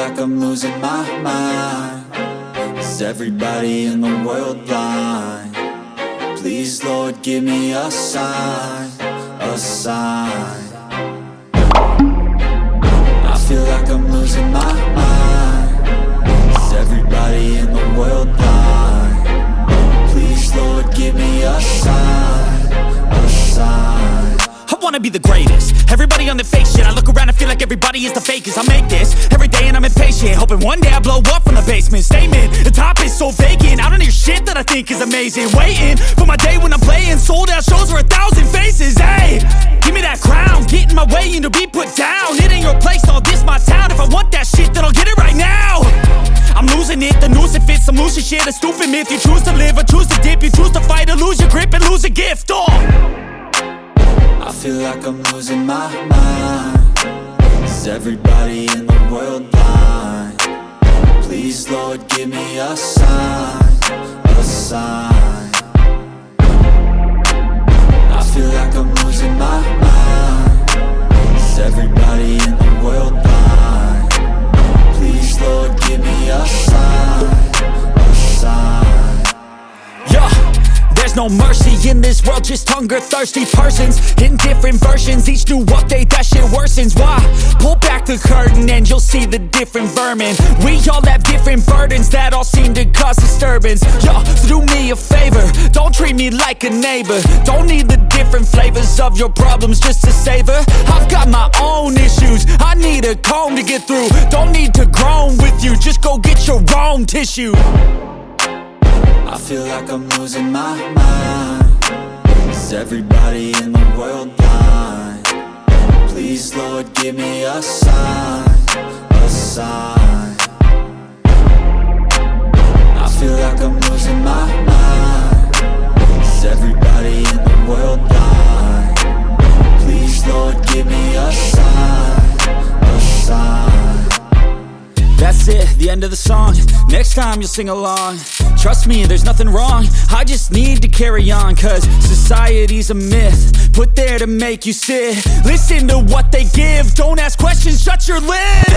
like I'm losing my mind. Is everybody in the world blind? Please, Lord, give me a sign, a sign. I feel like I'm losing my mind. Is everybody in the world blind? Please, Lord, give me a sign, a sign. I wanna be the greatest. Everybody on the fake shit. I look around and feel like everybody is the fakest. I make this every day and I'm impatient, hoping one day I blow up from the basement. Statement, the top is so vacant. I don't hear shit that I think is amazing. Waiting for my day when I'm playing sold out shows for 1,000 faces. Hey, give me that crown, get in my way and to be put down. It ain't your place, all this my town. If I want that shit, then I'll get it right now. I'm losing it, the noose it fits. I'm losing shit, a stupid myth. You choose to live or choose to dip. You choose to fight or lose your grip and lose a gift. I feel like I'm losing my mind. Is everybody in the world blind? Please, Lord, give me a sign, a sign. I feel like I'm losing my mind. Is everybody in the world blind? Please, Lord, give me a sign, a sign. Yeah. There's no mercy in this world, just hunger-thirsty persons in different versions. Each new update, that shit worsens. Why? Pull back the curtain and you'll see the different vermin. We all have different burdens that all seem to cause disturbance. Yo, so do me a favor, don't treat me like a neighbor. Don't need the different flavors of your problems just to savor. I've got my own issues, I need a comb to get through. Don't need to groan with you, just go get your own tissue. I feel like I'm losing my mind. Is everybody in the world blind? Please, Lord, give me a sign, a sign. I feel like I'm losing my mind. Is everybody in the world blind? Please, Lord, give me a sign, a sign. That's it, the end of the song. Next time you'll sing along. Trust me, there's nothing wrong. I just need to carry on, cause society's a myth put there to make you sit. Listen to what they give. Don't ask questions, shut your lid.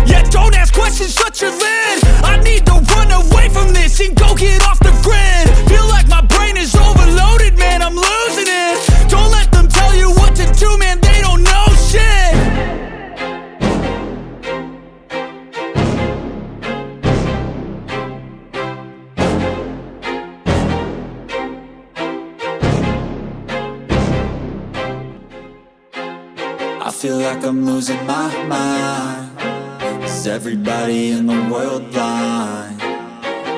Yeah, don't ask questions, shut your lid. I need to run away from this and go get off the grid. Feel like my brain is overloaded, man, I'm losing it. Don't let them tell you what to do, man, they don't know shit. I feel like I'm losing my mind. Is everybody in the world blind?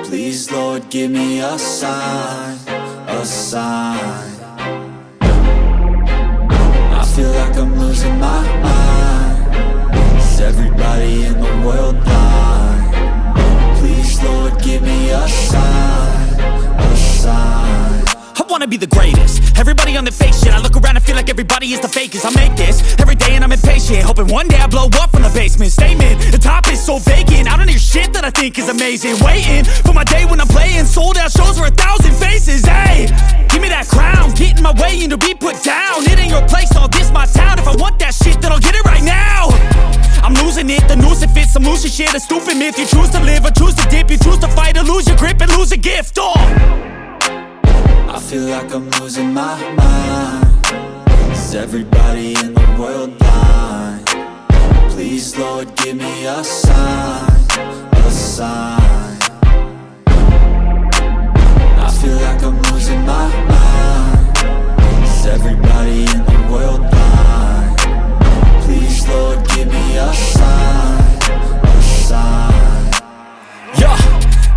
Please, Lord, give me a sign, a sign. I feel like I'm losing my mind. Is everybody in the world blind? Please, Lord, give me a sign, a sign. I wanna be the greatest. Everybody on the fake shit. I look around and feel like everybody is the fakest. I make this every day and I'm impatient, hoping one day I blow up from the basement. Statement, the top is so vacant. I don't hear shit that I think is amazing. Waiting for my day when I'm playing sold out shows for 1,000 faces. Hey, give me that crown, get in my way and to be put down. It ain't your place, all this my town. If I want that shit, then I'll get it right now. I'm losing it, the noose it fits. I'm losing shit, a stupid myth. You choose to live or choose to dip. You choose to fight or lose your grip and lose a gift. I feel like I'm losing my mind. Is everybody in the world blind? Please, Lord, give me a sign, a sign. I feel like I'm losing my mind. Is everybody in the world blind? Please, Lord, give me a sign, a sign. Yeah.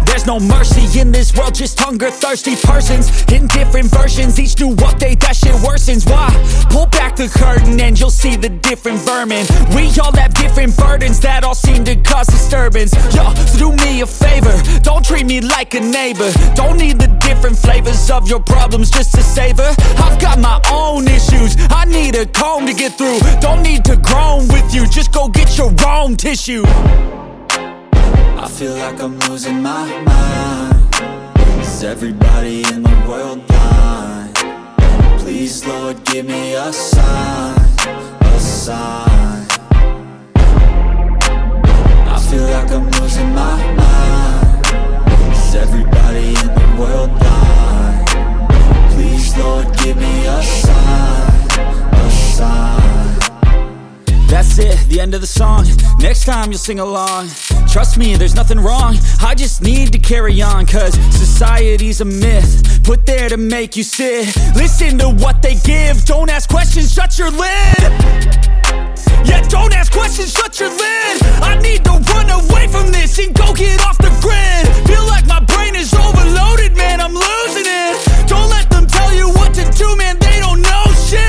There's no mercy in this world, just hunger-thirsty persons in different versions. Each new update, that shit worsens. Why? Pull back the curtain and you'll see the different vermin. We all have different burdens that all seem to cause disturbance. Yo, so do me a favor, don't treat me like a neighbor. Don't need the different flavors of your problems just to savor. I've got my own issues, I need a comb to get through. Don't need to groan with you, just go get your own tissue. I feel like I'm losing my mind. Is everybody in the world blind? Please, Lord, give me a sign, a sign. feel like I'm losing my mind. Is everybody in the world blind? Please, Lord, give me a sign, a sign. That's it, the end of the song. Next time you'll sing along. Trust me, there's nothing wrong. I just need to carry on, cause society's a myth, put there to make you sit. Listen to what they give. Don't ask questions, shut your lid. Yeah, don't ask questions, shut your lid. I need to run away from this and go get off the grid. Feel like my brain is overloaded, man, I'm losing it. Don't let them tell you what to do, man, they don't know shit.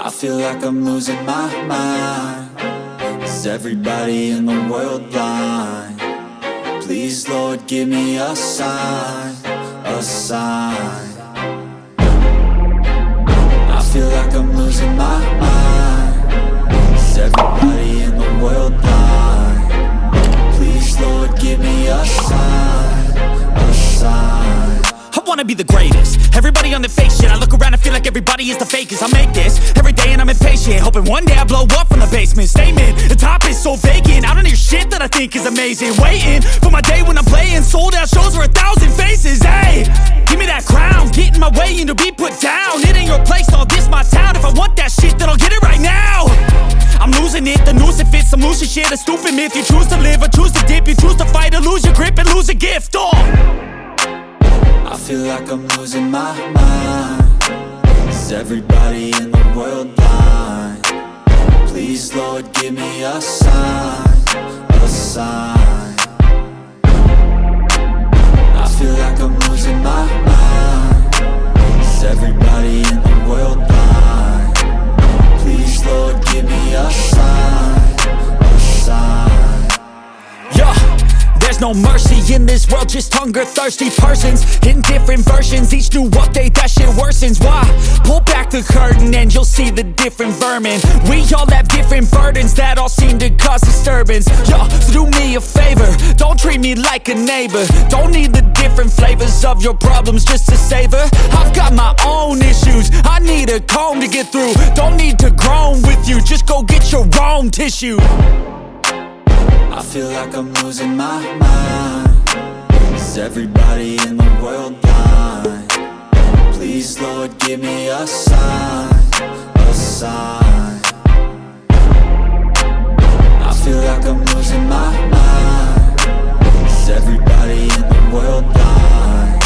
I feel like I'm losing my mind. Is everybody in the world blind? Please, Lord, give me a sign, a sign. I feel like I'm losing my mind. Is everybody in the world blind? Please, Lord, give me a sign, a sign. I wanna be the greatest. Everybody on the fake shit. I look around and feel like everybody is the fakest. I make this every day and I'm impatient, hoping one day I blow up from the basement. Statement, the top is so vacant. I don't hear shit that I think is amazing. Waiting for my day when I'm playing sold out shows for 1,000 faces. Hey, give me that crown, get in my way and to be put down. It ain't your place, all this my town. If I want that shit, then I'll get it right now. I'm losing it, the noose it fits. I'm losing shit, a stupid myth. You choose to live or choose to dip. You choose to fight or lose your grip and lose a gift. I feel like I'm losing my mind. Is everybody in the world blind? Please, Lord, give me a sign, a sign. I feel like I'm losing my mind. Is everybody in the world blind? Please, Lord, give me a sign, a sign. Yeah. There's no mercy in this world, just hunger-thirsty persons in different versions. Each new update, that shit worsens. Why? Pull back the curtain and you'll see the different vermin. We all have different burdens that all seem to cause disturbance. Yo, so do me a favor, don't treat me like a neighbor. Don't need the different flavors of your problems just to savor. I've got my own issues, I need a comb to get through. Don't need to groan with you, just go get your own tissue. I feel like I'm losing my mind. Is everybody in the world blind? Please, Lord, give me a sign, a sign. I feel like I'm losing my mind. Is everybody in the world blind?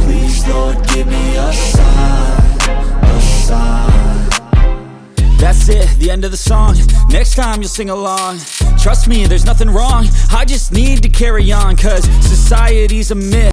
Please, Lord, give me a sign, a sign. That's it, the end of the song. Next time you'll sing along. Trust me, there's nothing wrong. I just need to carry on, cause society's a myth.